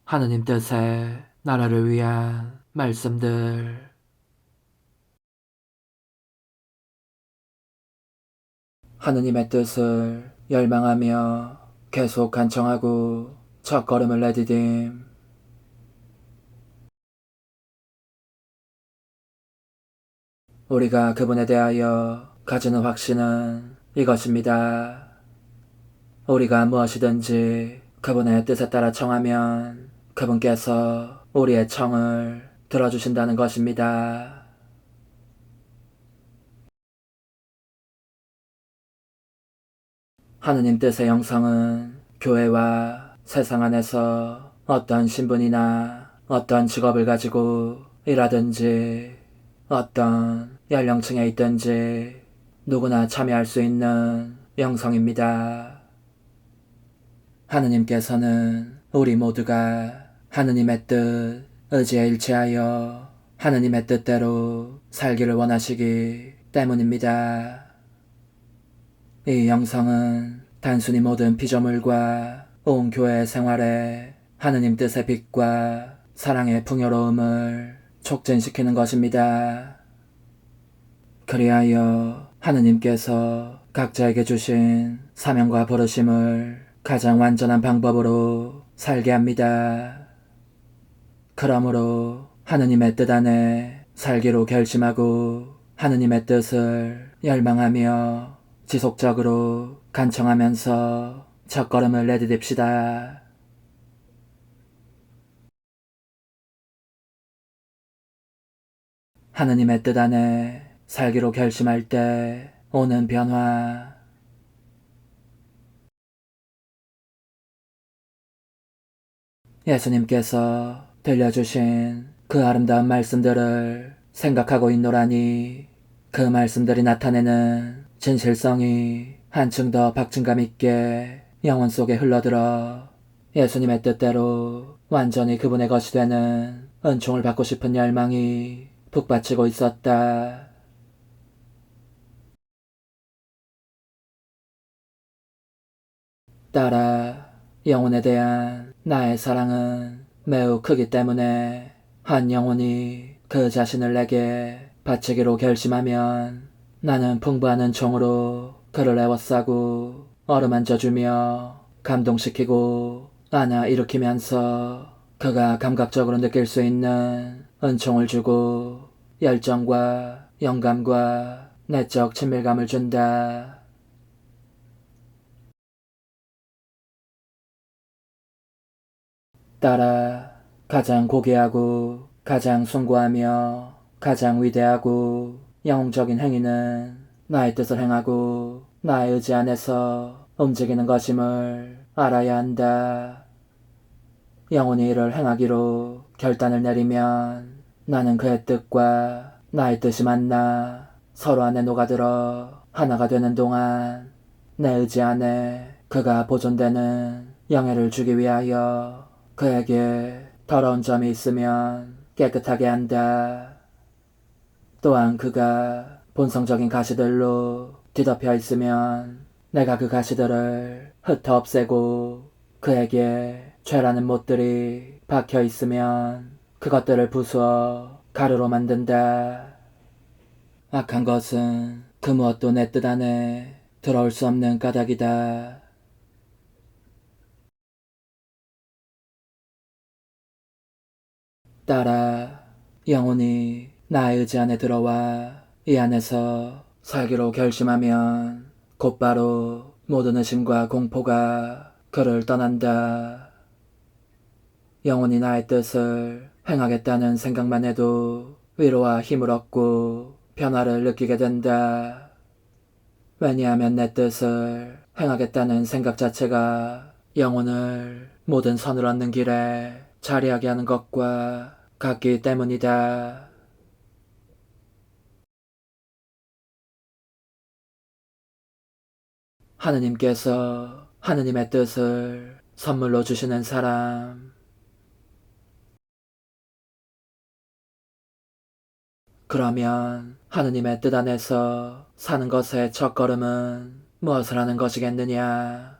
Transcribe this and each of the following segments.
하느님 뜻의 나라를 위한 말씀들. 하느님의 뜻을 열망하며 계속 간청하고 첫걸음을 내디딤. 우리가 그분에 대하여 가지는 확신은 이것입니다. 우리가 무엇이든지 그분의 뜻에 따라 청하면 그분께서 우리의 청을 들어주신다는 것입니다. 하느님 뜻의 형성은 교회와 세상 안에서 어떤 신분이나 어떤 직업을 가지고 일하든지 어떤 연령층에 있든지 누구나 참여할 수 있는 영성입니다. 하느님께서는 우리 모두가 하느님의 뜻, 의지에 일치하여 하느님의 뜻대로 살기를 원하시기 때문입니다. 이 영성은 단순히 모든 피조물과 온 교회의 생활에 하느님 뜻의 빛과 사랑의 풍요로움을 촉진시키는 것입니다. 그리하여 하느님께서 각자에게 주신 사명과 부르심을 가장 완전한 방법으로 살게 합니다. 그러므로 하느님의 뜻 안에 살기로 결심하고 하느님의 뜻을 열망하며 지속적으로 간청하면서 첫걸음을 내디딥시다. 하느님의 뜻 안에 살기로 결심할 때 오는 변화. 예수님께서 들려주신 그 아름다운 말씀들을 생각하고 있노라니 그 말씀들이 나타내는 진실성이 한층 더 박진감 있게 영혼 속에 흘러들어 예수님의 뜻대로 완전히 그분의 것이 되는 은총을 받고 싶은 열망이 북받치고 있었다. 따라 영혼에 대한 나의 사랑은 매우 크기 때문에 한 영혼이 그 자신을 내게 바치기로 결심하면 나는 풍부한 은총으로 그를 애워싸고 어루만져주며 감동시키고 안아 일으키면서 그가 감각적으로 느낄 수 있는 은총을 주고 열정과 영감과 내적 친밀감을 준다. 따라 가장 고귀하고 가장 숭고하며 가장 위대하고 영웅적인 행위는 나의 뜻을 행하고 나의 의지 안에서 움직이는 것임을 알아야 한다. 영혼이 이를 행하기로 결단을 내리면 나는 그의 뜻과 나의 뜻이 만나 서로 안에 녹아들어 하나가 되는 동안 내 의지 안에 그가 보존되는 영예를 주기 위하여 그에게 더러운 점이 있으면 깨끗하게 한다. 또한 그가 본성적인 가시들로 뒤덮여 있으면 내가 그 가시들을 흩어 없애고 그에게 죄라는 못들이 박혀 있으면 그것들을 부수어 가루로 만든다. 악한 것은 그 무엇도 내 뜻 안에 들어올 수 없는 까닭이다. 따라 영혼이 나의 의지 안에 들어와 이 안에서 살기로 결심하면 곧바로 모든 의심과 공포가 그를 떠난다. 영혼이 나의 뜻을 행하겠다는 생각만 해도 위로와 힘을 얻고 변화를 느끼게 된다. 왜냐하면 내 뜻을 행하겠다는 생각 자체가 영혼을 모든 선을 얻는 길에 자리하게 하는 것과 같기 때문이다. 하느님께서 하느님의 뜻을 선물로 주시는 사람. 그러면 하느님의 뜻 안에서 사는 것의 첫걸음은 무엇을 하는 것이겠느냐?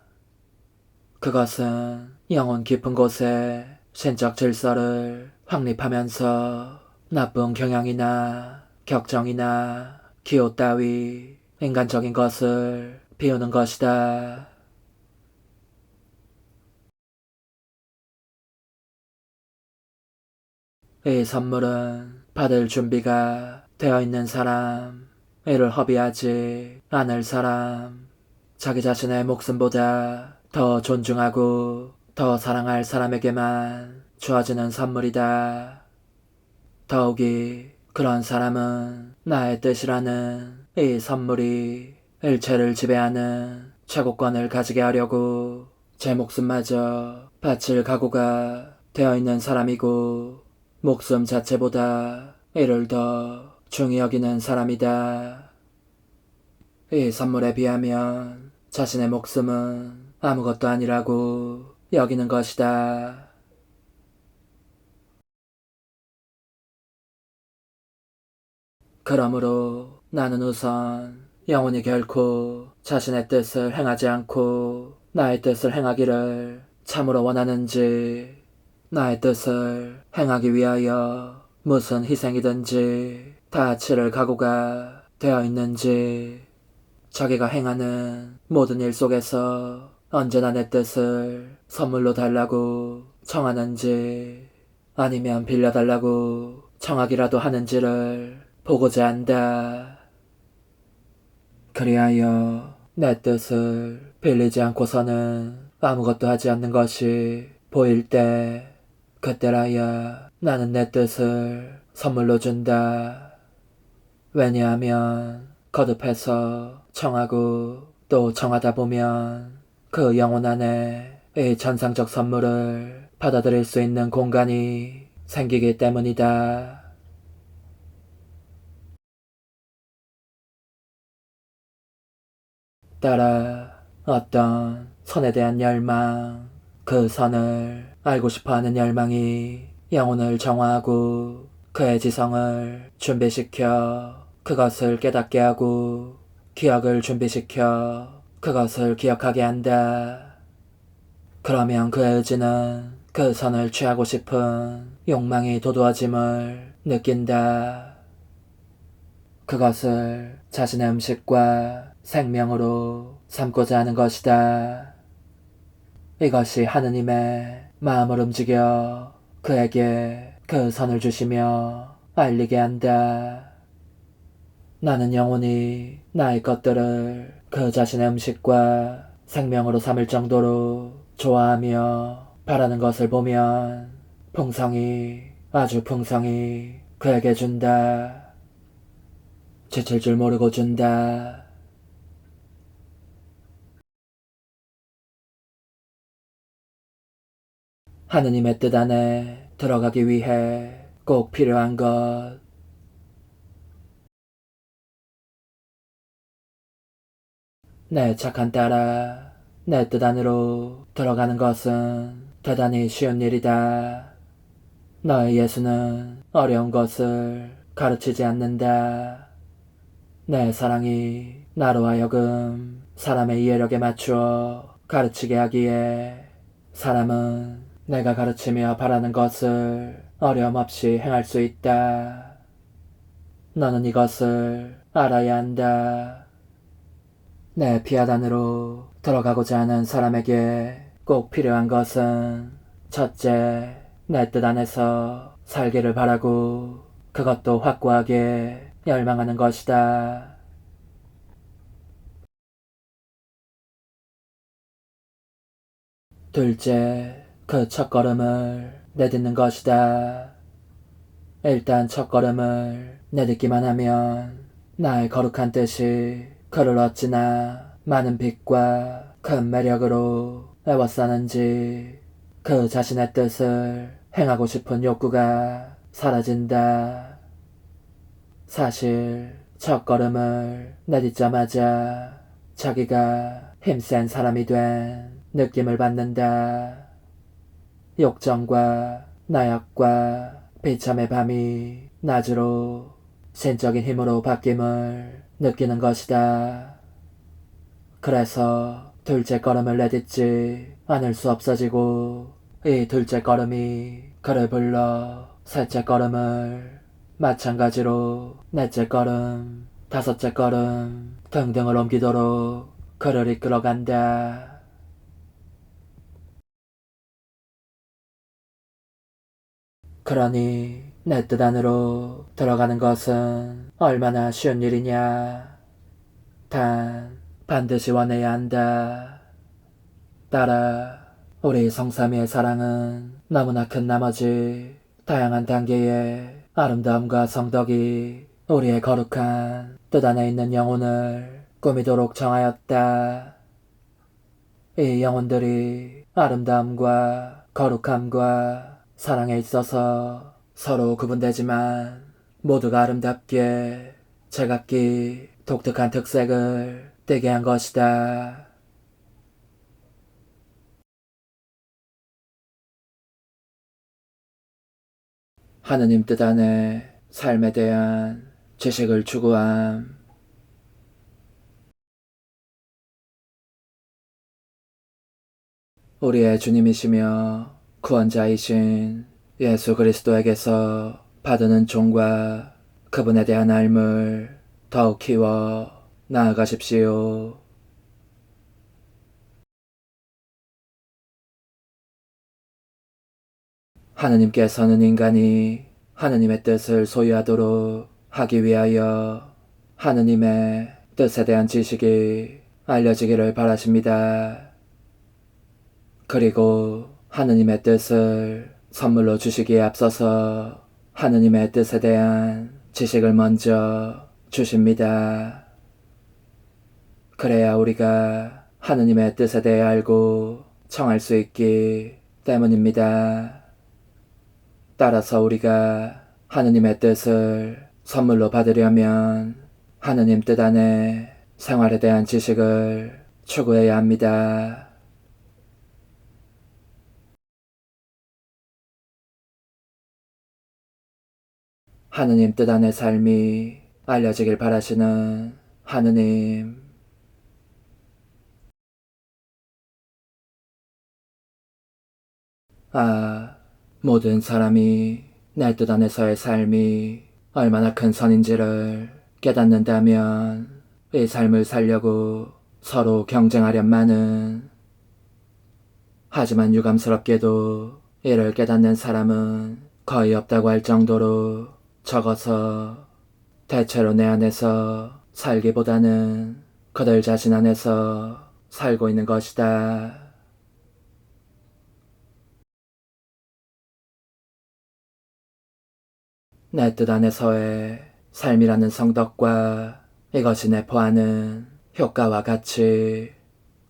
그것은 영혼 깊은 곳에 신적 질서를 확립하면서 나쁜 경향이나 격정이나 기호 따위 인간적인 것을 비우는 것이다. 이 선물은 받을 준비가 되어 있는 사람, 이를 허비하지 않을 사람, 자기 자신의 목숨보다 더 존중하고 더 사랑할 사람에게만 주어지는 선물이다. 더욱이 그런 사람은 나의 뜻이라는 이 선물이 일체를 지배하는 최고권을 가지게 하려고 제 목숨마저 바칠 각오가 되어 있는 사람이고 목숨 자체보다 이를 더 중히 여기는 사람이다. 이 선물에 비하면 자신의 목숨은 아무것도 아니라고 여기는 것이다. 그러므로 나는 우선 영혼이 결코 자신의 뜻을 행하지 않고 나의 뜻을 행하기를 참으로 원하는지, 나의 뜻을 행하기 위하여 무슨 희생이든지 다 치를 각오가 되어 있는지, 자기가 행하는 모든 일 속에서 언제나 내 뜻을 선물로 달라고 청하는지 아니면 빌려달라고 청하기라도 하는지를 보고자 한다. 그리하여 내 뜻을 빌리지 않고서는 아무것도 하지 않는 것이 보일 때, 그때라야 나는 내 뜻을 선물로 준다. 왜냐하면 거듭해서 청하고 또 청하다 보면 그 영혼 안에 이 전상적 선물을 받아들일 수 있는 공간이 생기기 때문이다. 따라 어떤 선에 대한 열망, 그 선을 알고 싶어하는 열망이 영혼을 정화하고 그의 지성을 준비시켜 그것을 깨닫게 하고 기억을 준비시켜 그것을 기억하게 한다. 그러면 그의 의지는 그 선을 취하고 싶은 욕망이 도도해짐을 느낀다. 그것을 자신의 음식과 생명으로 삼고자 하는 것이다. 이것이 하느님의 마음을 움직여 그에게 그 선을 주시며 알리게 한다. 나는 영원히 나의 것들을 그 자신의 음식과 생명으로 삼을 정도로 좋아하며 바라는 것을 보면 풍성히, 아주 풍성히 그에게 준다. 지칠 줄 모르고 준다. 하느님의 뜻 안에 들어가기 위해 꼭 필요한 것. 내 착한 딸아, 내 뜻 안으로 들어가는 것은 대단히 쉬운 일이다. 너의 예수는 어려운 것을 가르치지 않는다. 내 사랑이 나로 하여금 사람의 이해력에 맞추어 가르치게 하기에 사람은 내가 가르치며 바라는 것을 어려움 없이 행할 수 있다. 너는 이것을 알아야 한다. 내 피아단으로 들어가고자 하는 사람에게 꼭 필요한 것은 첫째, 내 뜻 안에서 살기를 바라고 그것도 확고하게 열망하는 것이다. 둘째, 그 첫걸음을 내딛는 것이다. 일단 첫걸음을 내딛기만 하면 나의 거룩한 뜻이 그를 어찌나 많은 빛과 큰 매력으로 애워싸는지 그 자신의 뜻을 행하고 싶은 욕구가 사라진다. 사실 첫걸음을 내딛자마자 자기가 힘센 사람이 된 느낌을 받는다. 욕정과 나약과 비참의 밤이 낮으로 신적인 힘으로 바뀜을 느끼는 것이다. 그래서 둘째 걸음을 내딛지 않을 수 없어지고 이 둘째 걸음이 그를 불러 셋째 걸음을, 마찬가지로 넷째 걸음, 다섯째 걸음 등등을 옮기도록 그를 이끌어간다. 그러니 내 뜻 안으로 들어가는 것은 얼마나 쉬운 일이냐. 단 반드시 원해야 한다. 따라 우리 성삼이의 사랑은 너무나 큰 나머지 다양한 단계의 아름다움과 성덕이 우리의 거룩한 뜻 안에 있는 영혼을 꾸미도록 정하였다. 이 영혼들이 아름다움과 거룩함과 사랑에 있어서 서로 구분되지만 모두가 아름답게 제각기 독특한 특색을 띠게 한 것이다. 하느님 뜻 안에 삶에 대한 지식을 추구함. 우리의 주님이시며 구원자이신 예수 그리스도에게서 받은 은총과 그분에 대한 알물 더욱 키워 나아가십시오. 하느님께서는 인간이 하느님의 뜻을 소유하도록 하기 위하여 하느님의 뜻에 대한 지식이 알려지기를 바라십니다. 그리고 하느님의 뜻을 선물로 주시기에 앞서서 하느님의 뜻에 대한 지식을 먼저 주십니다. 그래야 우리가 하느님의 뜻에 대해 알고 청할 수 있기 때문입니다. 따라서 우리가 하느님의 뜻을 선물로 받으려면 하느님 뜻 안에 생활에 대한 지식을 추구해야 합니다. 하느님 뜻 안의 삶이 알려지길 바라시는 하느님. 모든 사람이 내 뜻 안에서의 삶이 얼마나 큰 선인지를 깨닫는다면 이 삶을 살려고 서로 경쟁하련마는, 하지만 유감스럽게도 이를 깨닫는 사람은 거의 없다고 할 정도로 적어서 대체로 내 안에서 살기보다는 그들 자신 안에서 살고 있는 것이다. 내 뜻 안에서의 삶이라는 성덕과 이것이 내포하는 효과와 같이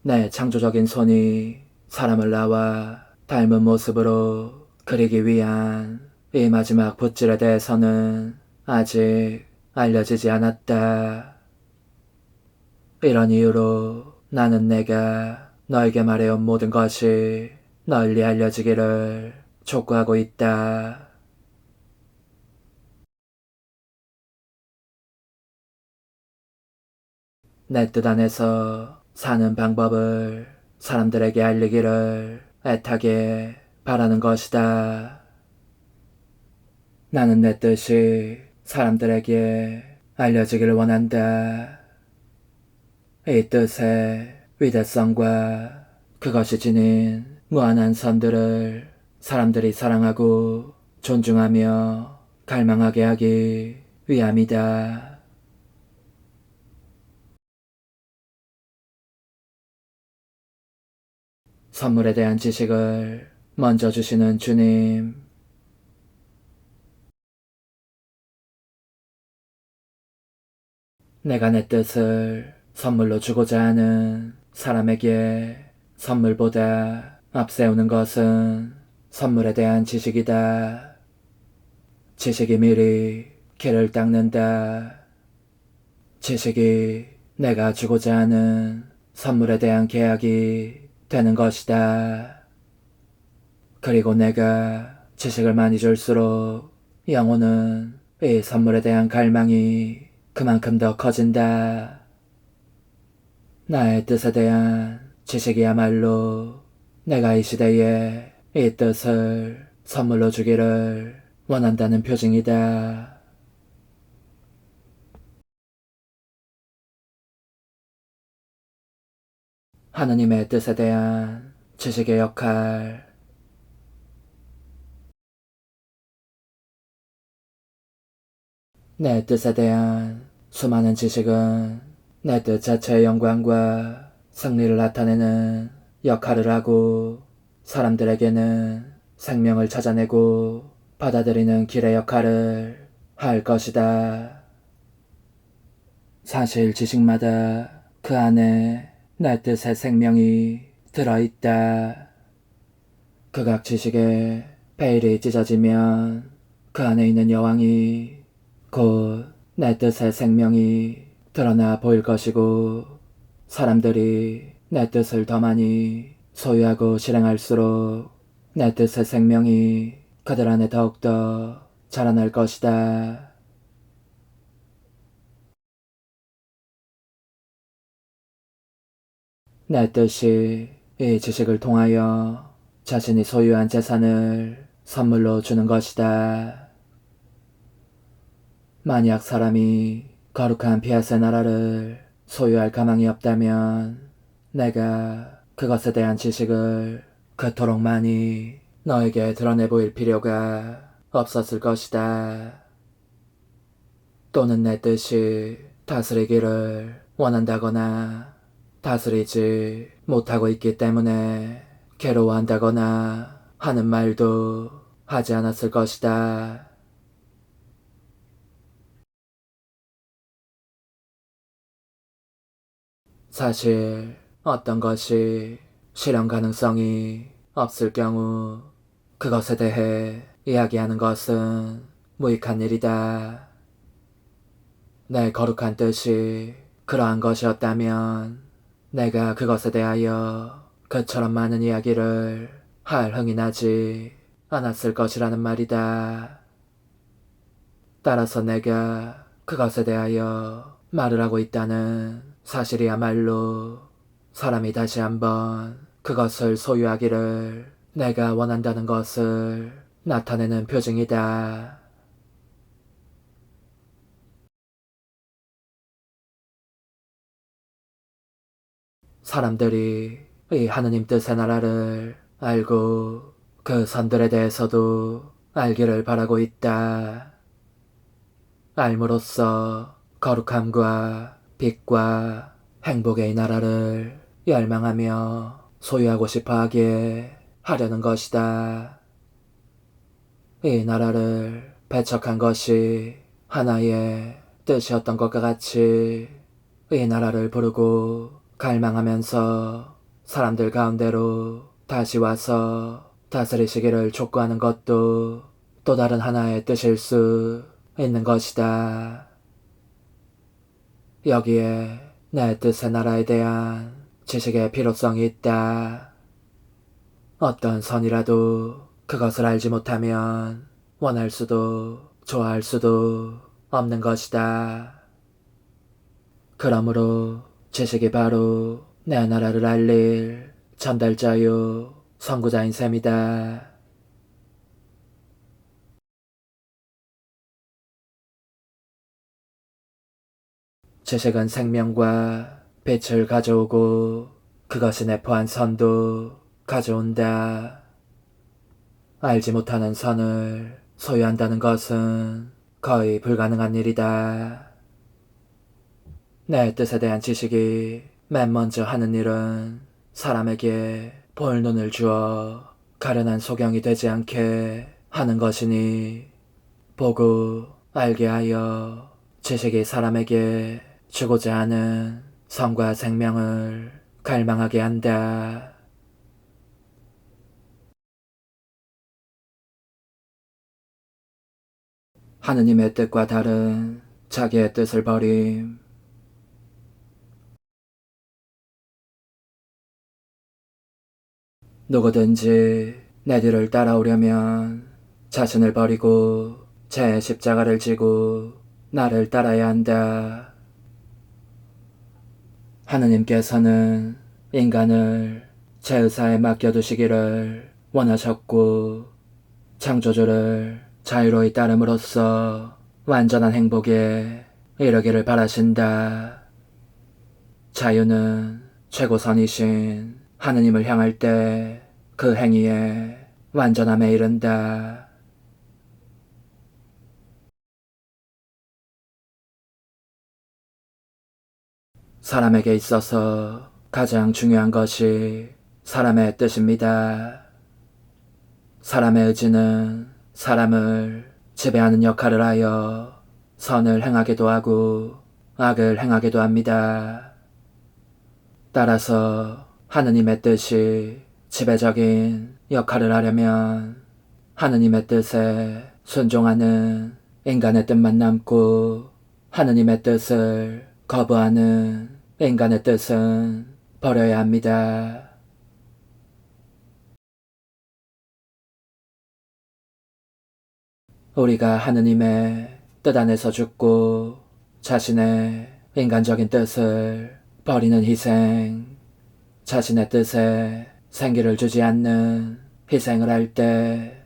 내 창조적인 손이 사람을 나와 닮은 모습으로 그리기 위한 이 마지막 붓질에 대해서는 아직 알려지지 않았다. 이런 이유로 나는 내가 너에게 말해온 모든 것이 널리 알려지기를 촉구하고 있다. 내 뜻 안에서 사는 방법을 사람들에게 알리기를 애타게 바라는 것이다. 나는 내 뜻이 사람들에게 알려지기를 원한다. 이 뜻의 위대성과 그것이 지닌 무한한 선들을 사람들이 사랑하고 존중하며 갈망하게 하기 위함이다. 선물에 대한 지식을 먼저 주시는 주님. 내가 내 뜻을 선물로 주고자 하는 사람에게 선물보다 앞세우는 것은 선물에 대한 지식이다. 지식이 미리 길을 닦는다. 지식이 내가 주고자 하는 선물에 대한 계약이 되는 것이다. 그리고 내가 지식을 많이 줄수록 영혼은 이 선물에 대한 갈망이 그만큼 더 커진다. 나의 뜻에 대한 지식이야말로 내가 이 시대에 이 뜻을 선물로 주기를 원한다는 표징이다. 하느님의 뜻에 대한 지식의 역할. 내 뜻에 대한 수많은 지식은 내 뜻 자체의 영광과 승리를 나타내는 역할을 하고 사람들에게는 생명을 찾아내고 받아들이는 길의 역할을 할 것이다. 사실 지식마다 그 안에 내 뜻의 생명이 들어있다. 극악 지식에 베일이 찢어지면 그 안에 있는 여왕이 곧 내 뜻의 생명이 드러나 보일 것이고 사람들이 내 뜻을 더 많이 소유하고 실행할수록 내 뜻의 생명이 그들 안에 더욱더 자라날 것이다. 내 뜻이 이 지식을 통하여 자신이 소유한 재산을 선물로 주는 것이다. 만약 사람이 거룩한 피아스의 나라를 소유할 가망이 없다면 내가 그것에 대한 지식을 그토록 많이 너에게 드러내 보일 필요가 없었을 것이다. 또는 내 뜻이 다스리기를 원한다거나 다스리지 못하고 있기 때문에 괴로워한다거나 하는 말도 하지 않았을 것이다. 사실 어떤 것이 실현 가능성이 없을 경우 그것에 대해 이야기하는 것은 무익한 일이다. 내 거룩한 뜻이 그러한 것이었다면 내가 그것에 대하여 그처럼 많은 이야기를 할 흥이 나지 않았을 것이라는 말이다. 따라서 내가 그것에 대하여 말을 하고 있다는 사실이야말로 사람이 다시 한번 그것을 소유하기를 내가 원한다는 것을 나타내는 표징이다. 사람들이 이 하느님 뜻의 나라를 알고 그 선들에 대해서도 알기를 바라고 있다. 알므로써 거룩함과 빛과 행복의 이 나라를 열망하며 소유하고 싶어 하게 하려는 것이다. 이 나라를 배척한 것이 하나의 뜻이었던 것과 같이 이 나라를 부르고 갈망하면서 사람들 가운데로 다시 와서 다스리시기를 촉구하는 것도 또 다른 하나의 뜻일 수 있는 것이다. 여기에 내 뜻의 나라에 대한 지식의 필요성이 있다. 어떤 선이라도 그것을 알지 못하면 원할 수도 좋아할 수도 없는 것이다. 그러므로 지식이 바로 내 나라를 알릴 전달자요 선구자인 셈이다. 지식은 생명과 빛을 가져오고 그것이 내포한 선도 가져온다. 알지 못하는 선을 소유한다는 것은 거의 불가능한 일이다. 내 뜻에 대한 지식이 맨 먼저 하는 일은 사람에게 볼 눈을 주어 가련한 소경이 되지 않게 하는 것이니 보고 알게 하여 지식이 사람에게 주고자 하는 성과 생명을 갈망하게 한다. 하느님의 뜻과 다른 자기의 뜻을 버림. 누구든지 내 뒤를 따라오려면 자신을 버리고 제 십자가를 지고 나를 따라야 한다. 하느님께서는 인간을 제 의사에 맡겨두시기를 원하셨고 창조주를 자유로이 따름으로써 완전한 행복에 이르기를 바라신다. 자유는 최고선이신 하느님을 향할 때 그 행위에 완전함에 이른다. 사람에게 있어서 가장 중요한 것이 사람의 뜻입니다. 사람의 의지는 사람을 지배하는 역할을 하여 선을 행하기도 하고 악을 행하기도 합니다. 따라서 하느님의 뜻이 지배적인 역할을 하려면 하느님의 뜻에 순종하는 인간의 뜻만 남고 하느님의 뜻을 거부하는 인간의 뜻은 버려야 합니다. 우리가 하느님의 뜻 안에서 죽고 자신의 인간적인 뜻을 버리는 희생, 자신의 뜻에 생기를 주지 않는 희생을 할 때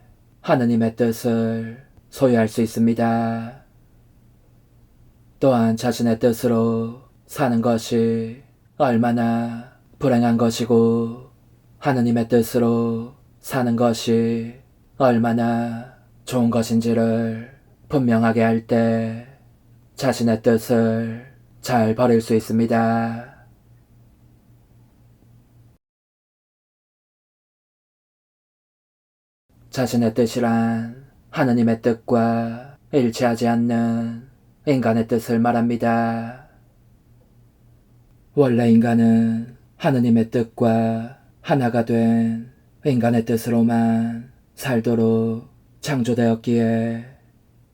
하느님의 뜻을 소유할 수 있습니다. 또한 자신의 뜻으로 사는 것이 얼마나 불행한 것이고 하느님의 뜻으로 사는 것이 얼마나 좋은 것인지를 분명하게 할 때 자신의 뜻을 잘 버릴 수 있습니다. 자신의 뜻이란 하느님의 뜻과 일치하지 않는 인간의 뜻을 말합니다. 원래 인간은 하느님의 뜻과 하나가 된 인간의 뜻으로만 살도록 창조되었기에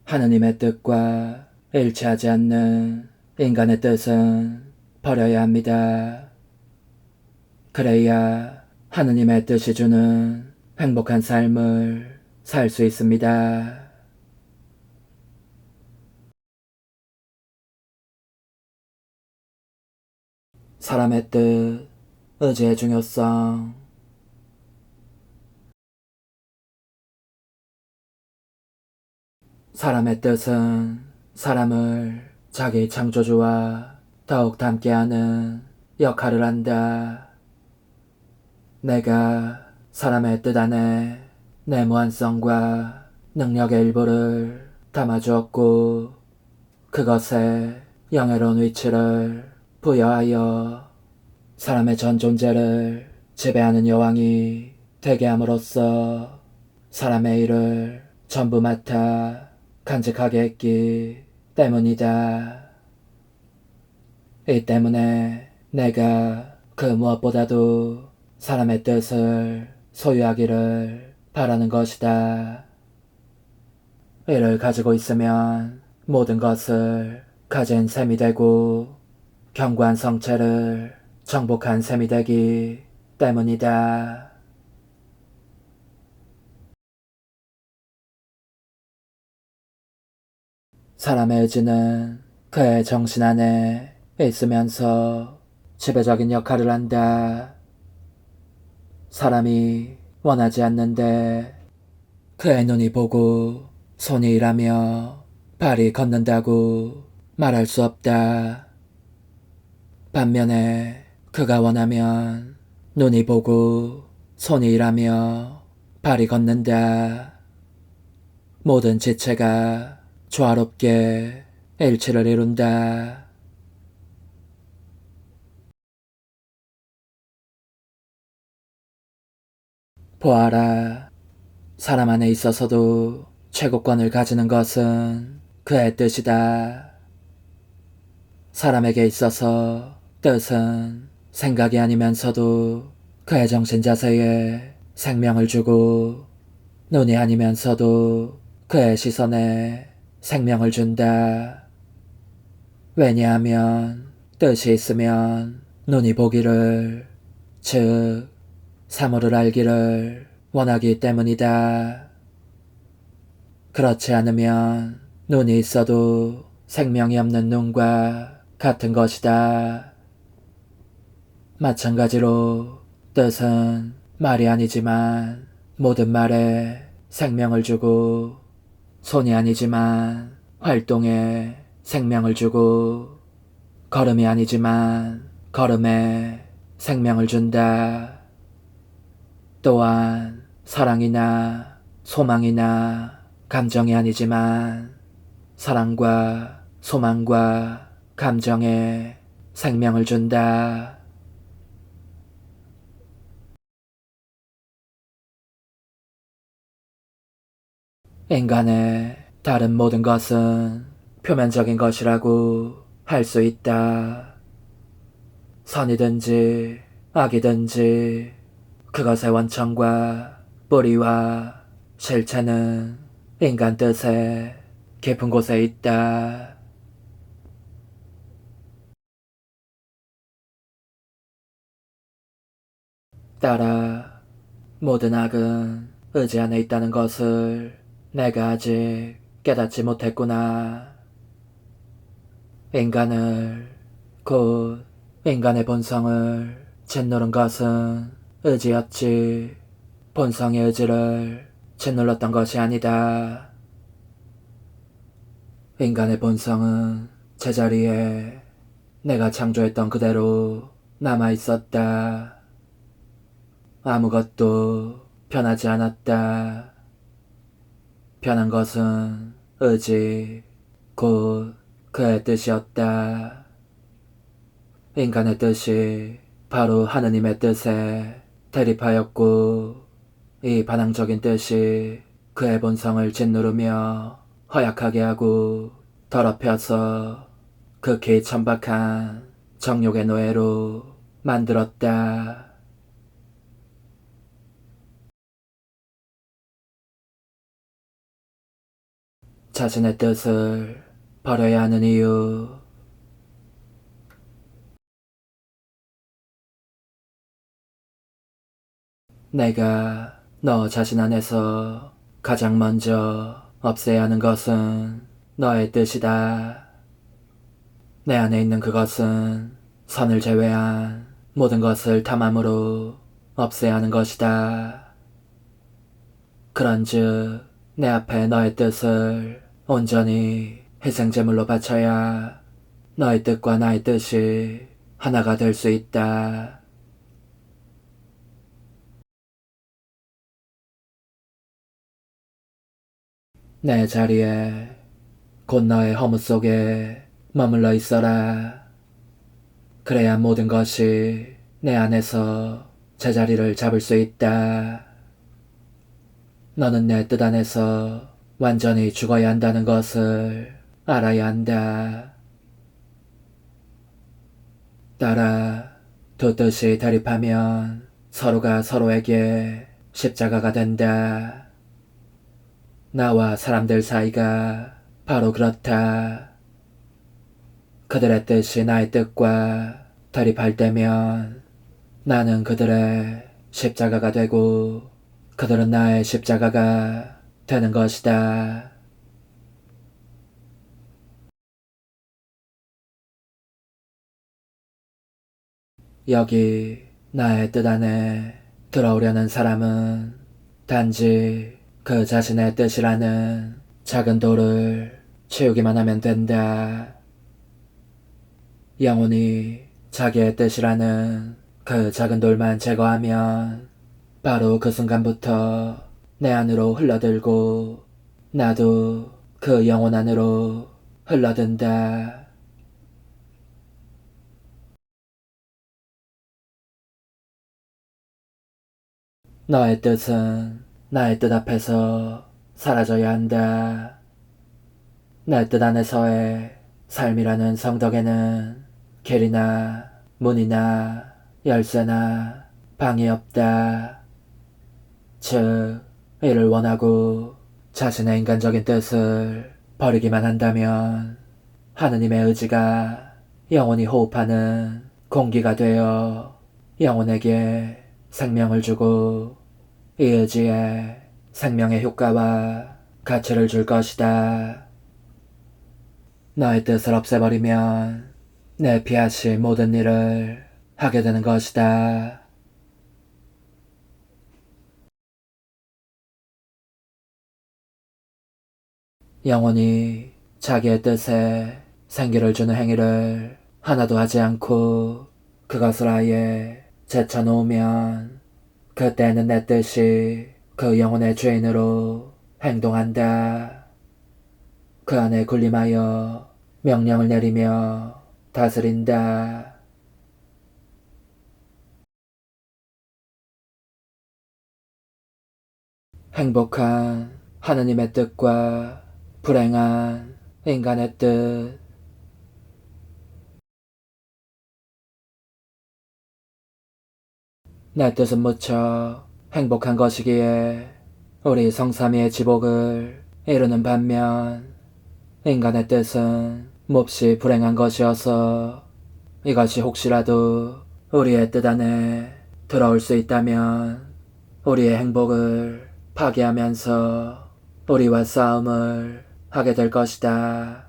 하느님의 뜻과 일치하지 않는 인간의 뜻은 버려야 합니다. 그래야 하느님의 뜻이 주는 행복한 삶을 살 수 있습니다. 사람의 뜻, 의지의 중요성. 사람의 뜻은 사람을 자기 창조주와 더욱 닮게하는 역할을 한다. 내가 사람의 뜻 안에 내 무한성과 능력의 일부를 담아주었고 그것에 영예로운 위치를 부여하여 사람의 전 존재를 지배하는 여왕이 되게 함으로써 사람의 일을 전부 맡아 간직하게 했기 때문이다. 이 때문에 내가 그 무엇보다도 사람의 뜻을 소유하기를 바라는 것이다. 이를 가지고 있으면 모든 것을 가진 셈이 되고 견고한 성체를 정복한 셈이 되기 때문이다. 사람의 의지는 그의 정신 안에 있으면서 지배적인 역할을 한다. 사람이 원하지 않는데 그의 눈이 보고 손이 일하며 발이 걷는다고 말할 수 없다. 반면에 그가 원하면 눈이 보고 손이 일하며 발이 걷는다. 모든 지체가 조화롭게 일치를 이룬다. 보아라. 사람 안에 있어서도 최고권을 가지는 것은 그의 뜻이다. 사람에게 있어서 뜻은 생각이 아니면서도 그의 정신 자세에 생명을 주고 눈이 아니면서도 그의 시선에 생명을 준다. 왜냐하면 뜻이 있으면 눈이 보기를, 즉 사물을 알기를 원하기 때문이다. 그렇지 않으면 눈이 있어도 생명이 없는 눈과 같은 것이다. 마찬가지로 뜻은 말이 아니지만 모든 말에 생명을 주고 손이 아니지만 활동에 생명을 주고 걸음이 아니지만 걸음에 생명을 준다. 또한 사랑이나 소망이나 감정이 아니지만 사랑과 소망과 감정에 생명을 준다. 인간의 다른 모든 것은 표면적인 것이라고 할 수 있다. 선이든지 악이든지 그것의 원천과 뿌리와 실체는 인간 뜻의 깊은 곳에 있다. 따라 모든 악은 의지 안에 있다는 것을 내가 아직 깨닫지 못했구나. 인간을, 곧 인간의 본성을 짓누른 것은 의지였지, 본성의 의지를 짓눌렀던 것이 아니다. 인간의 본성은 제자리에 내가 창조했던 그대로 남아있었다. 아무것도 변하지 않았다. 변한 것은 의지, 곧 그의 뜻이었다. 인간의 뜻이 바로 하느님의 뜻에 대립하였고, 이 반항적인 뜻이 그의 본성을 짓누르며 허약하게 하고 더럽혀서 극히 천박한 정욕의 노예로 만들었다. 자신의 뜻을 버려야 하는 이유. 내가 너 자신 안에서 가장 먼저 없애야 하는 것은 너의 뜻이다. 내 안에 있는 그것은 선을 제외한 모든 것을 탐함으로 없애야 하는 것이다. 그런즉 내 앞에 너의 뜻을 온전히 희생제물로 바쳐야 너의 뜻과 나의 뜻이 하나가 될 수 있다. 내 자리에 곧 너의 허무 속에 머물러 있어라. 그래야 모든 것이 내 안에서 제자리를 잡을 수 있다. 너는 내 뜻 안에서 완전히 죽어야 한다는 것을 알아야 한다. 따라 두 뜻이 대립하면 서로가 서로에게 십자가가 된다. 나와 사람들 사이가 바로 그렇다. 그들의 뜻이 나의 뜻과 대립할 때면 나는 그들의 십자가가 되고 그들은 나의 십자가가 되는 것이다. 여기 나의 뜻 안에 들어오려는 사람은 단지 그 자신의 뜻이라는 작은 돌을 채우기만 하면 된다. 영혼이 자기의 뜻이라는 그 작은 돌만 제거하면 바로 그 순간부터 내 안으로 흘러들고 나도 그 영혼 안으로 흘러든다. 너의 뜻은 나의 뜻 앞에서 사라져야 한다. 내 뜻 안에서의 삶이라는 성덕에는 길이나 문이나 열쇠나 방이 없다. 즉, 이를 원하고 자신의 인간적인 뜻을 버리기만 한다면 하느님의 의지가 영원히 호흡하는 공기가 되어 영혼에게 생명을 주고 이 의지에 생명의 효과와 가치를 줄 것이다. 너의 뜻을 없애버리면 내 피하실 모든 일을 하게 되는 것이다. 영원히 자기의 뜻에 생기를 주는 행위를 하나도 하지 않고 그것을 아예 제쳐놓으면 그때는 내 뜻이 그 영혼의 주인으로 행동한다. 그 안에 군림하여 명령을 내리며 다스린다. 행복한 하느님의 뜻과 불행한 인간의 뜻. 내 뜻은 무척 행복한 것이기에 우리 성삼위의 지복을 이루는 반면 인간의 뜻은 몹시 불행한 것이어서 이것이 혹시라도 우리의 뜻 안에 들어올 수 있다면 우리의 행복을 파괴하면서 우리와 싸움을 하게 될 것이다.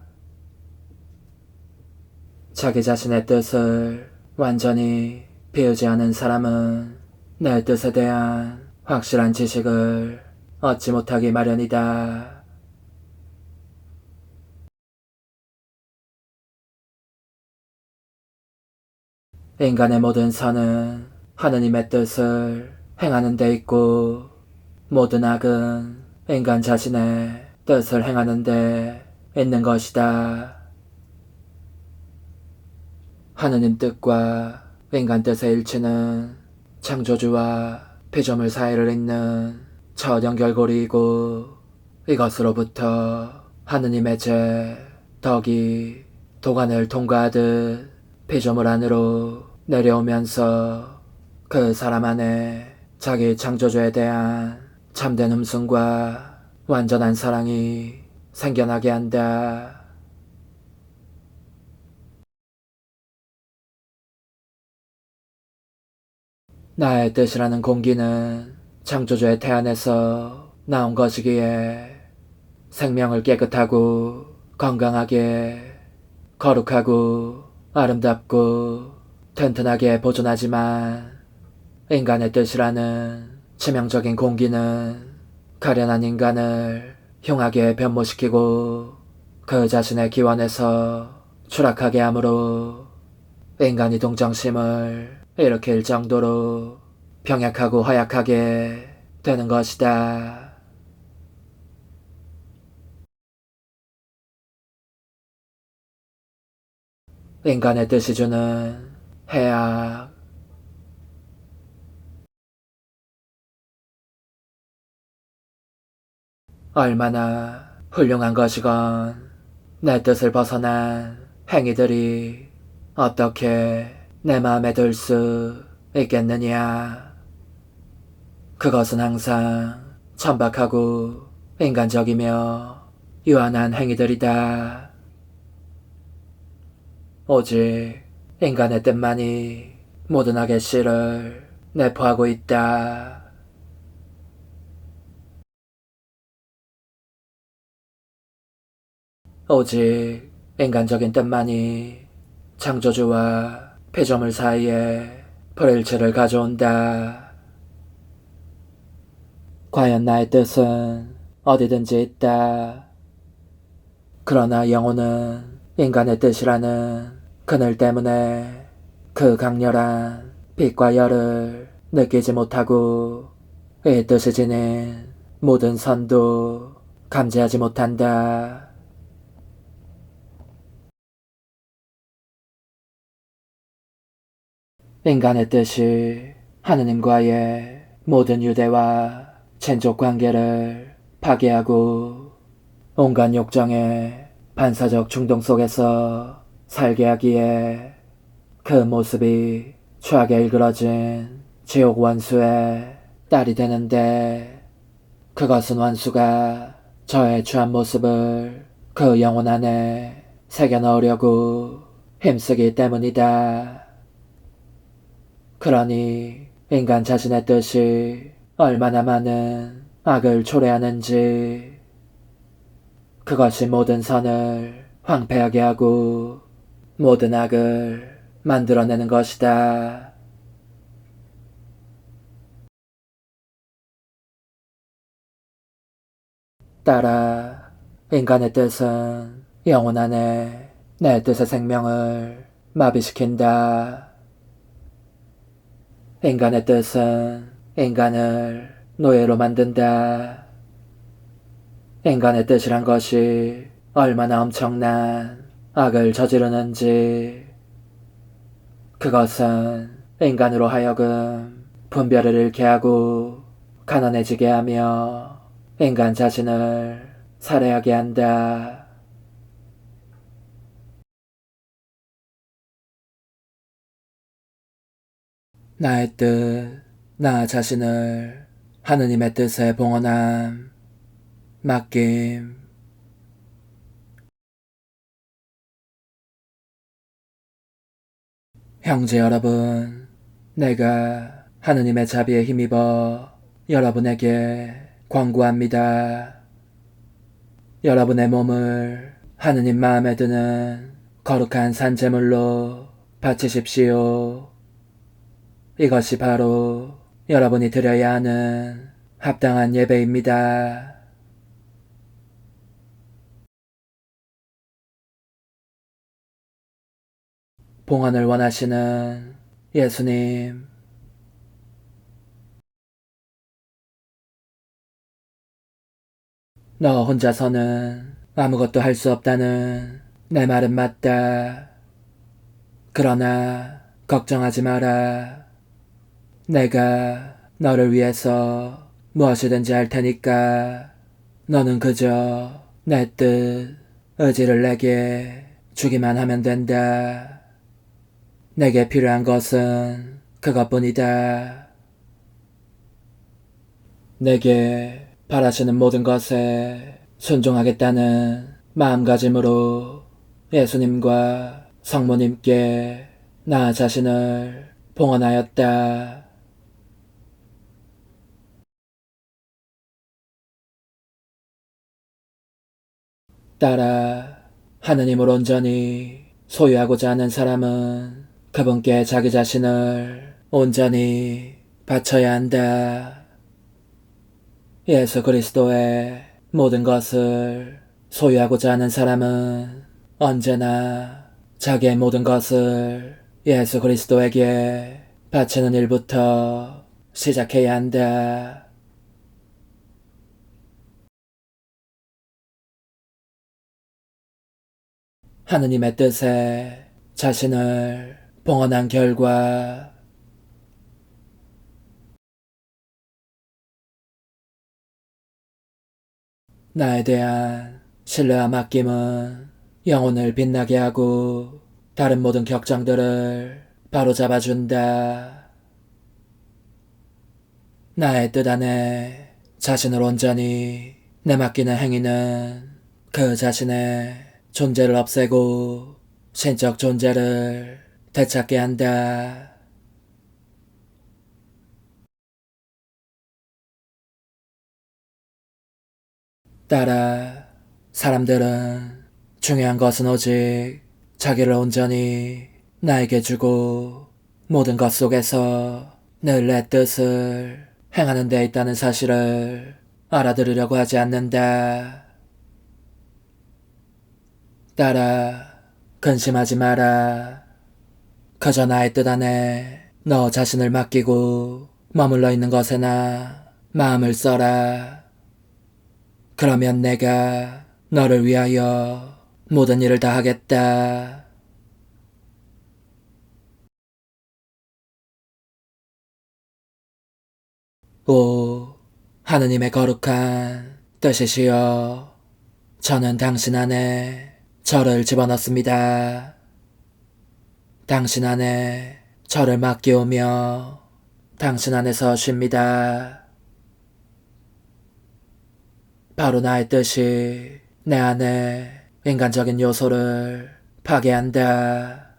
자기 자신의 뜻을 완전히 비우지 않은 사람은 내 뜻에 대한 확실한 지식을 얻지 못하기 마련이다. 인간의 모든 선은 하느님의 뜻을 행하는 데 있고 모든 악은 인간 자신의 뜻을 행하는 데 있는 것이다. 하느님 뜻과 인간 뜻의 일치는 창조주와 피조물 사이를 잇는 첫 연결고리이고 이것으로부터 하느님의 재, 덕이 도관을 통과하듯 피조물 안으로 내려오면서 그 사람 안에 자기 창조주에 대한 참된 음성과 완전한 사랑이 생겨나게 한다. 나의 뜻이라는 공기는 창조주의 태 안에서 나온 것이기에 생명을 깨끗하고 건강하게 거룩하고 아름답고 튼튼하게 보존하지만 인간의 뜻이라는 치명적인 공기는 가련한 인간을 흉하게 변모시키고 그 자신의 기원에서 추락하게 하므로 인간이 동정심을 일으킬 정도로 병약하고 허약하게 되는 것이다. 인간의 뜻이 주는 해악. 얼마나 훌륭한 것이건 내 뜻을 벗어난 행위들이 어떻게 내 마음에 들 수 있겠느냐. 그것은 항상 천박하고 인간적이며 유한한 행위들이다. 오직 인간의 뜻만이 모든 악의 씨를 내포하고 있다. 오직 인간적인 뜻만이 창조주와 피조물 사이에 불일치를 가져온다. 과연 나의 뜻은 어디든지 있다. 그러나 영혼은 인간의 뜻이라는 그늘 때문에 그 강렬한 빛과 열을 느끼지 못하고 이 뜻이 지닌 모든 선도 감지하지 못한다. 인간의 뜻이 하느님과의 모든 유대와 친족 관계를 파괴하고 온갖 욕정의 반사적 충동 속에서 살게 하기에 그 모습이 추하게 일그러진 지옥 원수의 딸이 되는데 그것은 원수가 저의 추한 모습을 그 영혼 안에 새겨 넣으려고 힘쓰기 때문이다. 그러니 인간 자신의 뜻이 얼마나 많은 악을 초래하는지 그것이 모든 선을 황폐하게 하고 모든 악을 만들어내는 것이다. 따라 인간의 뜻은 영혼 안에 내 뜻의 생명을 마비시킨다. 인간의 뜻은 인간을 노예로 만든다. 인간의 뜻이란 것이 얼마나 엄청난 악을 저지르는지, 그것은 인간으로 하여금 분별을 잃게 하고 가난해지게 하며 인간 자신을 살해하게 한다. 나의 뜻, 나 자신을 하느님의 뜻에 봉헌함, 맡김. 형제 여러분, 내가 하느님의 자비에 힘입어 여러분에게 권고합니다. 여러분의 몸을 하느님 마음에 드는 거룩한 산제물로 바치십시오. 이것이 바로 여러분이 드려야 하는 합당한 예배입니다. 봉헌을 원하시는 예수님, 너 혼자서는 아무것도 할 수 없다는 내 말은 맞다. 그러나 걱정하지 마라. 내가 너를 위해서 무엇이든지 할 테니까 너는 그저 내 뜻, 의지를 내게 주기만 하면 된다. 내게 필요한 것은 그것뿐이다. 내게 바라시는 모든 것에 순종하겠다는 마음가짐으로 예수님과 성모님께 나 자신을 봉헌하였다. 따라 하느님을 온전히 소유하고자 하는 사람은 그분께 자기 자신을 온전히 바쳐야 한다. 예수 그리스도의 모든 것을 소유하고자 하는 사람은 언제나 자기의 모든 것을 예수 그리스도에게 바치는 일부터 시작해야 한다. 하느님의 뜻에 자신을 봉헌한 결과 나에 대한 신뢰와 맡김은 영혼을 빛나게 하고 다른 모든 격정들을 바로잡아준다. 나의 뜻 안에 자신을 온전히 내맡기는 행위는 그 자신의 존재를 없애고 신적 존재를 되찾게 한다. 따라 사람들은 중요한 것은 오직 자기를 온전히 나에게 주고 모든 것 속에서 늘 내 뜻을 행하는 데 있다는 사실을 알아들으려고 하지 않는다. 따라 근심하지 마라. 그저 나의 뜻 안에 너 자신을 맡기고 머물러 있는 것에나 마음을 써라. 그러면 내가 너를 위하여 모든 일을 다 하겠다. 오, 하느님의 거룩한 뜻이시여, 저는 당신 안에 저를 집어넣습니다. 당신 안에 저를 맡기오며 당신 안에서 쉽니다. 바로 나의 뜻이 내 안에 인간적인 요소를 파괴한다.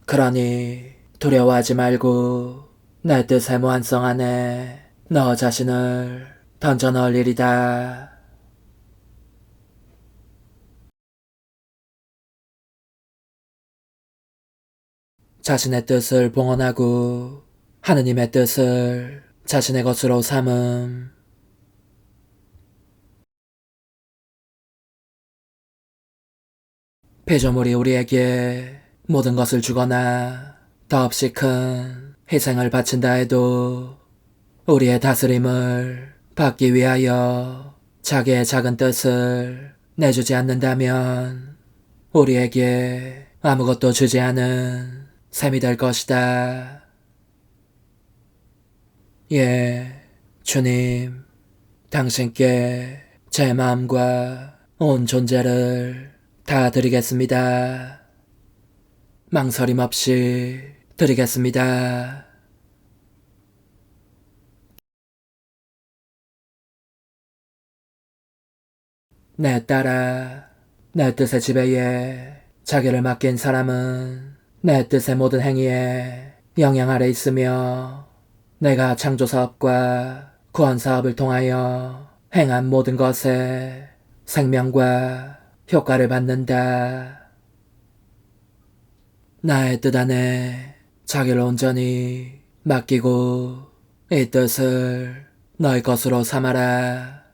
그러니 두려워하지 말고 내 뜻의 무한성 안에 너 자신을 던져 넣을 일이다. 자신의 뜻을 봉헌하고 하느님의 뜻을 자신의 것으로 삼음. 피조물이 우리에게 모든 것을 주거나 더없이 큰 희생을 바친다 해도 우리의 다스림을 받기 위하여 자기의 작은 뜻을 내주지 않는다면 우리에게 아무것도 주지 않은 셈이 될 것이다. 예, 주님, 당신께 제 마음과 온 존재를 다 드리겠습니다. 망설임 없이 드리겠습니다. 내 딸아, 내 뜻의 지배에 자기를 맡긴 사람은 내 뜻의 모든 행위에 영향 아래 있으며 내가 창조사업과 구원사업을 통하여 행한 모든 것에 생명과 효과를 받는다. 나의 뜻 안에 자기를 온전히 맡기고 이 뜻을 너의 것으로 삼아라.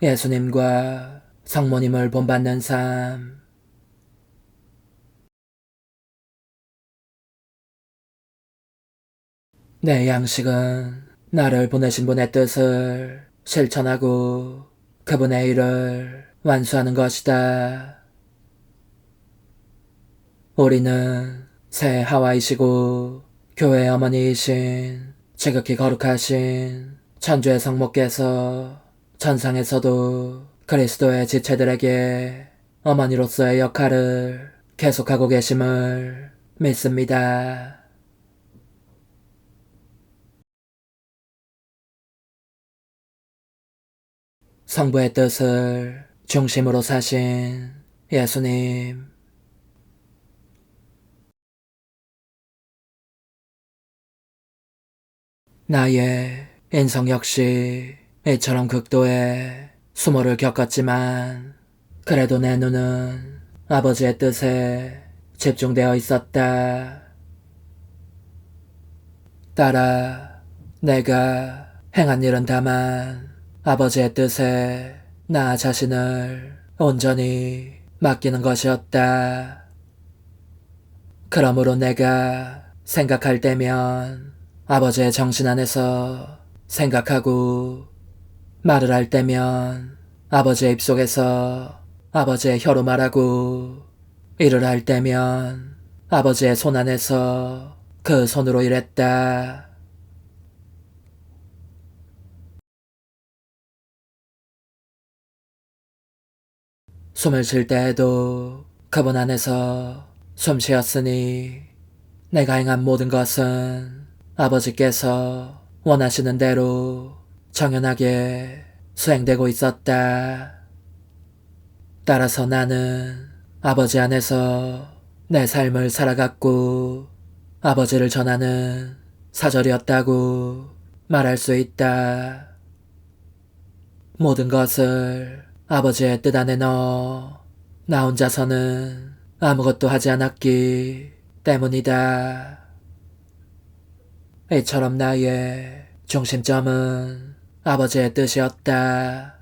예수님과 성모님을 본받는 삶. 내 양식은 나를 보내신 분의 뜻을 실천하고 그분의 일을 완수하는 것이다. 우리는 새 하와이시고 교회의 어머니이신 지극히 거룩하신 천주의 성모께서 천상에서도 그리스도의 지체들에게 어머니로서의 역할을 계속하고 계심을 믿습니다. 성부의 뜻을 중심으로 사신 예수님. 나의 인성 역시 이처럼 극도의 수모를 겪었지만 그래도 내 눈은 아버지의 뜻에 집중되어 있었다. 딸아, 내가 행한 일은 다만 아버지의 뜻에 나 자신을 온전히 맡기는 것이었다. 그러므로 내가 생각할 때면 아버지의 정신 안에서 생각하고 말을 할 때면 아버지의 입속에서 아버지의 혀로 말하고 일을 할 때면 아버지의 손 안에서 그 손으로 일했다. 숨을 쉴 때에도 그분 안에서 숨 쉬었으니 내가 행한 모든 것은 아버지께서 원하시는 대로 정연하게 수행되고 있었다. 따라서 나는 아버지 안에서 내 삶을 살아갔고 아버지를 전하는 사절이었다고 말할 수 있다. 모든 것을 아버지의 뜻 안에 넣어 나 혼자서는 아무것도 하지 않았기 때문이다. 이처럼 나의 중심점은 아버지의 뜻이었다.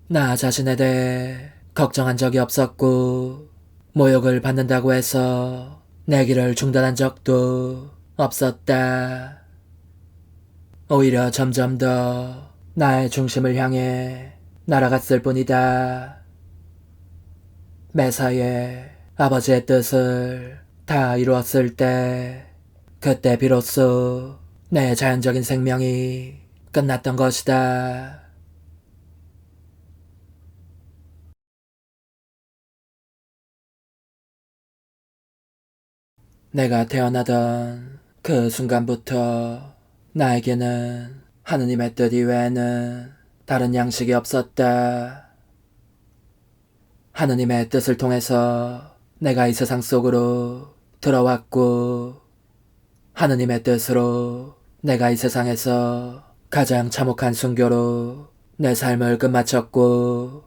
나 자신에 대해 걱정한 적이 없었고 모욕을 받는다고 해서 내 길을 중단한 적도 없었다. 오히려 점점 더 나의 중심을 향해 날아갔을 뿐이다. 매사에 아버지의 뜻을 다 이루었을 때 그때 비로소 내 자연적인 생명이 끝났던 것이다. 내가 태어나던 그 순간부터 나에게는 하느님의 뜻 이외에는 다른 양식이 없었다. 하느님의 뜻을 통해서 내가 이 세상 속으로 들어왔고 하느님의 뜻으로 내가 이 세상에서 가장 참혹한 순교로 내 삶을 끝마쳤고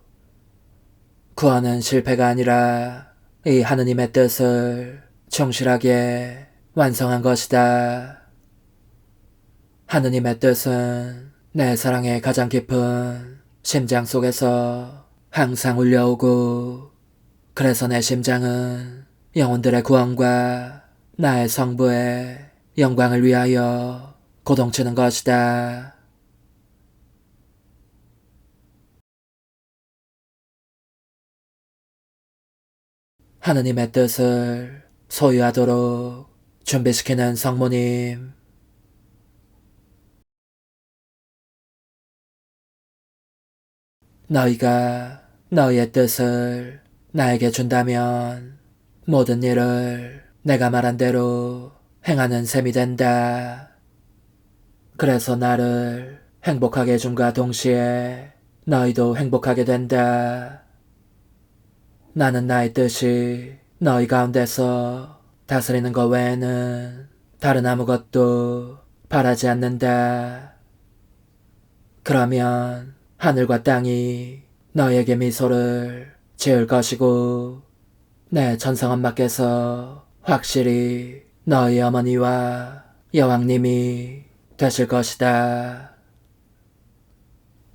구원은 실패가 아니라 이 하느님의 뜻을 충실하게 완성한 것이다. 하느님의 뜻은 내 사랑의 가장 깊은 심장 속에서 항상 울려오고, 그래서 내 심장은 영혼들의 구원과 나의 성부의 영광을 위하여 고동치는 것이다. 하느님의 뜻을 소유하도록 준비시키는 성모님. 너희가 너희의 뜻을 나에게 준다면 모든 일을 내가 말한 대로 행하는 셈이 된다. 그래서 나를 행복하게 해줌과 동시에 너희도 행복하게 된다. 나는 나의 뜻이 너희 가운데서 다스리는 것 외에는 다른 아무것도 바라지 않는다. 그러면 하늘과 땅이 너희에게 미소를 지을 것이고, 내 천상엄마께서 확실히 너희 어머니와 여왕님이 되실 것이다.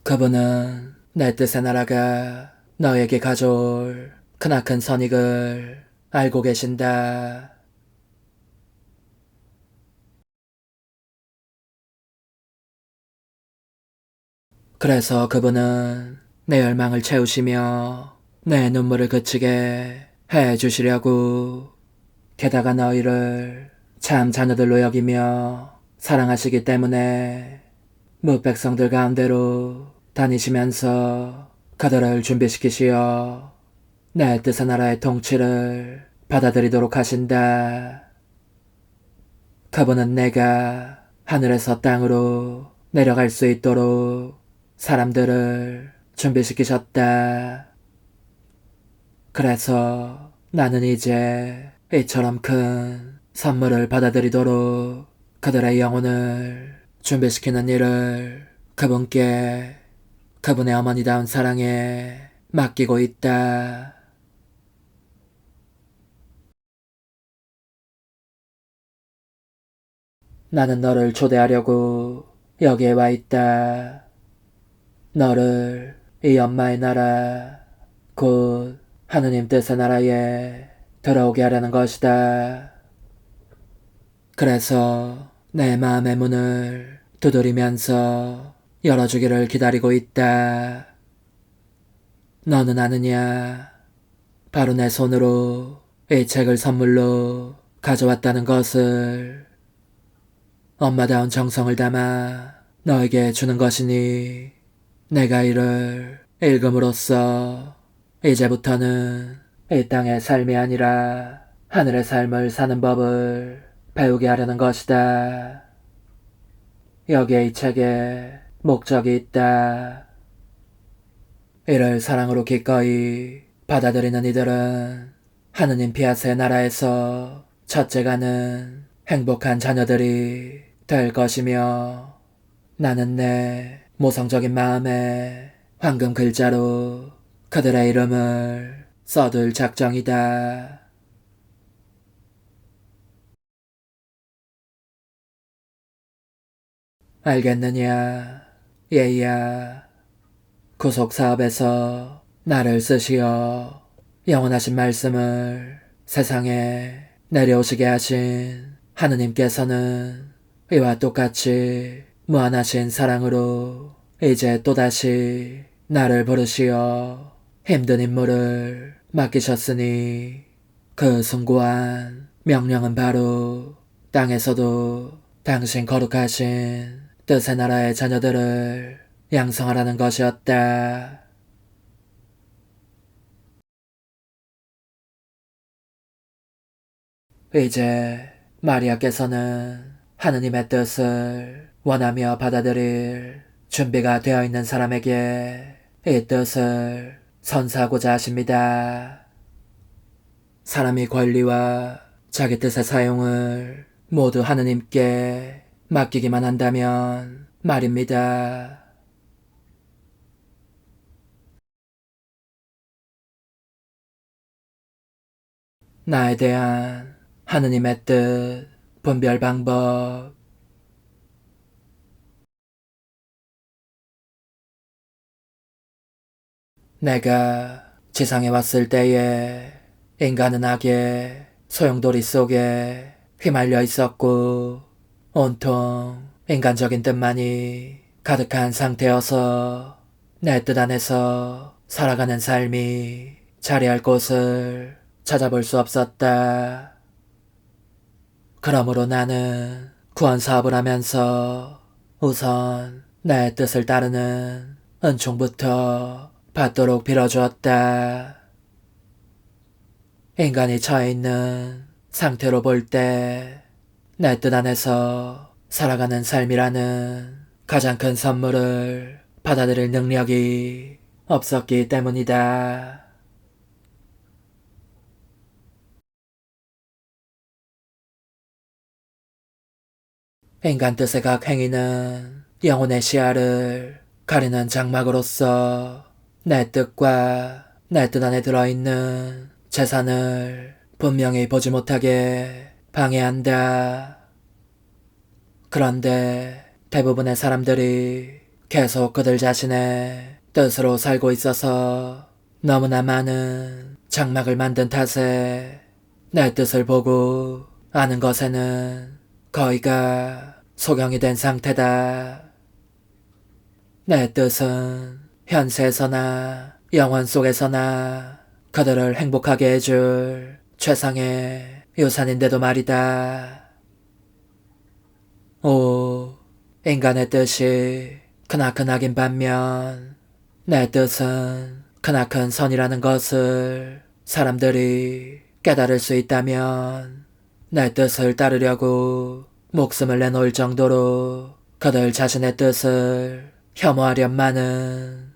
그분은 내 뜻의 나라가 너에게 가져올 크나큰 선익을 알고 계신다. 그래서 그분은 내 열망을 채우시며 내 눈물을 그치게 해주시려고, 게다가 너희를 참 자녀들로 여기며 사랑하시기 때문에 무백성들 가운데로 다니시면서 그들을 준비시키시어 내 뜻의 나라의 통치를 받아들이도록 하신다. 그분은 내가 하늘에서 땅으로 내려갈 수 있도록 사람들을 준비시키셨다. 그래서 나는 이제 이처럼 큰 선물을 받아들이도록 그들의 영혼을 준비시키는 일을 그분께, 그분의 어머니다운 사랑에 맡기고 있다. 나는 너를 초대하려고 여기에 와 있다. 너를 이 엄마의 나라, 곧 하느님 뜻의 나라에 들어오게 하려는 것이다. 그래서 내 마음의 문을 두드리면서 열어주기를 기다리고 있다. 너는 아느냐? 바로 내 손으로 이 책을 선물로 가져왔다는 것을. 엄마다운 정성을 담아 너에게 주는 것이니, 내가 이를 읽음으로써 이제부터는 이 땅의 삶이 아니라 하늘의 삶을 사는 법을 배우게 하려는 것이다. 여기에 이 책에 목적이 있다. 이를 사랑으로 기꺼이 받아들이는 이들은 하느님 피아스의 나라에서 첫째가는 행복한 자녀들이 될 것이며, 나는 내 모성적인 마음에 황금 글자로 그들의 이름을 써둘 작정이다. 알겠느냐, 얘야. 구속사업에서 나를 쓰시어 영원하신 말씀을 세상에 내려오시게 하신 하느님께서는 이와 똑같이 무한하신 사랑으로 이제 또다시 나를 부르시어 힘든 임무를 맡기셨으니, 그 숭고한 명령은 바로 땅에서도 당신 거룩하신 뜻의 나라의 자녀들을 양성하라는 것이었다. 이제 마리아께서는 하느님의 뜻을 원하며 받아들일 준비가 되어 있는 사람에게 이 뜻을 선사하고자 하십니다. 사람이 권리와 자기 뜻의 사용을 모두 하느님께 맡기기만 한다면 말입니다. 나에 대한 하느님의 뜻, 분별 방법, 내가 지상에 왔을 때에 인간은 악의 소용돌이 속에 휘말려 있었고 온통 인간적인 뜻만이 가득한 상태여서 내 뜻 안에서 살아가는 삶이 자리할 곳을 찾아볼 수 없었다. 그러므로 나는 구원 사업을 하면서 우선 내 뜻을 따르는 은총부터 받도록 빌어주었다. 인간이 처해 있는 상태로 볼 때 내 뜻 안에서 살아가는 삶이라는 가장 큰 선물을 받아들일 능력이 없었기 때문이다. 인간 뜻의 각 행위는 영혼의 시야를 가리는 장막으로서 내 뜻과 내 뜻 안에 들어있는 재산을 분명히 보지 못하게 방해한다. 그런데 대부분의 사람들이 계속 그들 자신의 뜻으로 살고 있어서 너무나 많은 장막을 만든 탓에 내 뜻을 보고 아는 것에는 거의가 소경이 된 상태다. 내 뜻은 현세에서나 영원 속에서나 그들을 행복하게 해줄 최상의 유산인데도 말이다. 인간의 뜻이 크나크나긴 반면 내 뜻은 크나큰 선이라는 것을 사람들이 깨달을 수 있다면 내 뜻을 따르려고 목숨을 내놓을 정도로 그들 자신의 뜻을 혐오하련마는